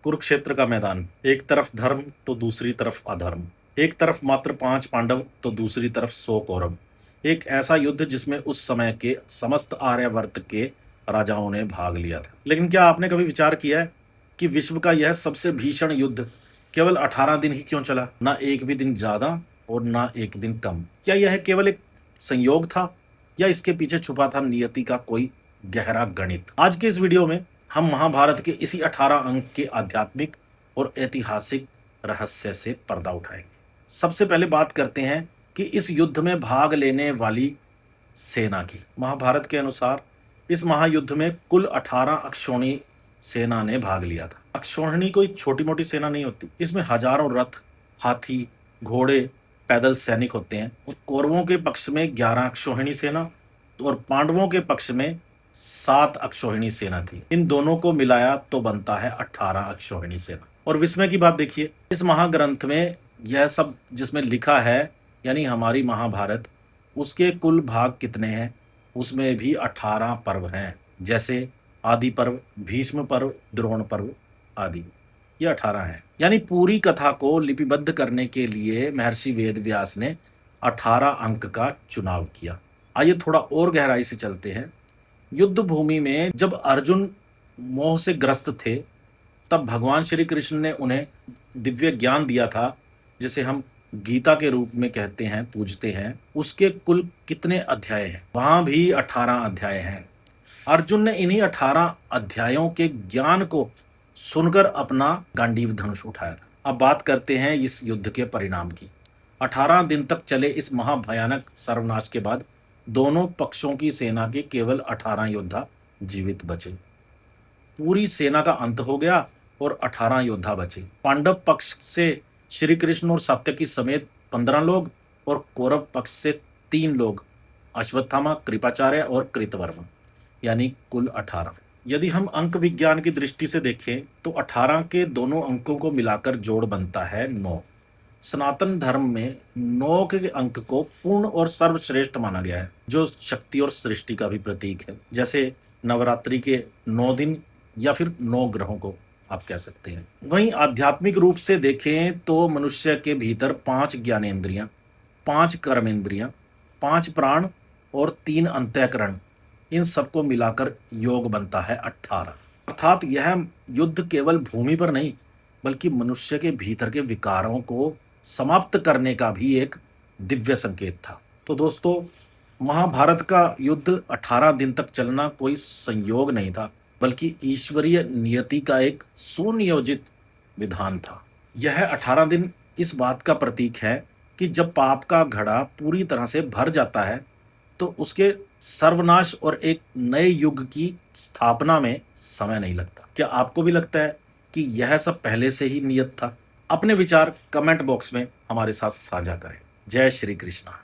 कुरुक्षेत्र का मैदान, एक तरफ धर्म तो दूसरी तरफ अधर्म, एक तरफ मात्र 5 पांडव तो दूसरी तरफ 100 कौरव। एक ऐसा युद्ध जिसमें उस समय के समस्त आर्यावर्त के राजाओं ने भाग लिया था। लेकिन क्या आपने कभी विचार किया है कि विश्व का यह सबसे भीषण युद्ध केवल 18 दिन ही क्यों चला? ना एक भी दिन ज्यादा और ना एक दिन कम। क्या यह केवल एक संयोग था या इसके पीछे छुपा था नियति का कोई गहरा गणित? आज के इस वीडियो में हम महाभारत के इसी 18 अंक के आध्यात्मिक और ऐतिहासिक रहस्य से पर्दा उठाएंगे। सबसे पहले बात करते हैं कि इस युद्ध में भाग लेने वाली सेना की। महाभारत के अनुसार इस महायुद्ध में कुल 18 अक्षौहिणी सेना ने भाग लिया था। अक्षौहिणी कोई छोटी मोटी सेना नहीं होती, इसमें हजारों रथ, हाथी, घोड़े, पैदल सैनिक होते हैं। और कौरवों के पक्ष में 11 अक्षौहिणी सेना और पांडवों के पक्ष में 7 अक्षौहिणी सेना थी। इन दोनों को मिलाया तो बनता है 18 अक्षौहिणी सेना। और विस्मय की बात देखिए, इस महाग्रंथ में यह सब जिसमें लिखा है यानी हमारी महाभारत, उसके कुल भाग कितने हैं? उसमें भी 18 पर्व हैं, जैसे आदि पर्व, भीष्म पर्व, द्रोण पर्व आदि। ये 18 हैं। यानी पूरी कथा को लिपिबद्ध करने के लिए महर्षि वेदव्यास ने 18 अंक का चुनाव किया। आइए थोड़ा और गहराई से चलते हैं। युद्ध भूमि में जब अर्जुन मोह से ग्रस्त थे, तब भगवान श्री कृष्ण ने उन्हें दिव्य ज्ञान दिया था, जिसे हम गीता के रूप में कहते हैं, पूजते हैं। उसके कुल कितने अध्याय हैं? वहां भी 18 अध्याय हैं। अर्जुन ने इन्हीं 18 अध्यायों के ज्ञान को सुनकर अपना गांडीव धनुष उठाया था। अब बात करते हैं इस युद्ध के परिणाम की। 18 दिन तक चले इस महाभयानक सर्वनाश के बाद दोनों पक्षों की सेना के केवल 18 योद्धा जीवित बचे। पूरी सेना का अंत हो गया और 18 योद्धा बचे। पांडव पक्ष से श्री कृष्ण और सात्यकी समेत 15 लोग और कौरव पक्ष से 3 लोग, अश्वत्थामा, कृपाचार्य और कृतवर्मा, यानी कुल 18। यदि हम अंक विज्ञान की दृष्टि से देखें तो 18 के दोनों अंकों को मिलाकर जोड़ बनता है 9। सनातन धर्म में 9 के अंक को पूर्ण और सर्वश्रेष्ठ माना गया है, जो शक्ति और सृष्टि का भी प्रतीक है। जैसे नवरात्रि के 9 दिन या फिर 9 ग्रहों को आप कह सकते हैं। वहीं आध्यात्मिक रूप से देखें तो मनुष्य के भीतर 5 ज्ञानेंद्रियां, 5 कर्मेंद्रियां, 5 प्राण और 3 अंतःकरण, इन सबको मिलाकर योग बनता है 18। अर्थात यह युद्ध केवल भूमि पर नहीं बल्कि मनुष्य के भीतर के विकारों को समाप्त करने का भी एक दिव्य संकेत था। तो दोस्तों, महाभारत का युद्ध 18 दिन तक चलना कोई संयोग नहीं था, बल्कि ईश्वरीय नियति का एक सुनियोजित विधान था। यह 18 दिन इस बात का प्रतीक है कि जब पाप का घड़ा पूरी तरह से भर जाता है तो उसके सर्वनाश और एक नए युग की स्थापना में समय नहीं लगता। क्या आपको भी लगता है कि यह सब पहले से ही नियत था? अपने विचार कमेंट बॉक्स में हमारे साथ साझा करें। जय श्री कृष्णा।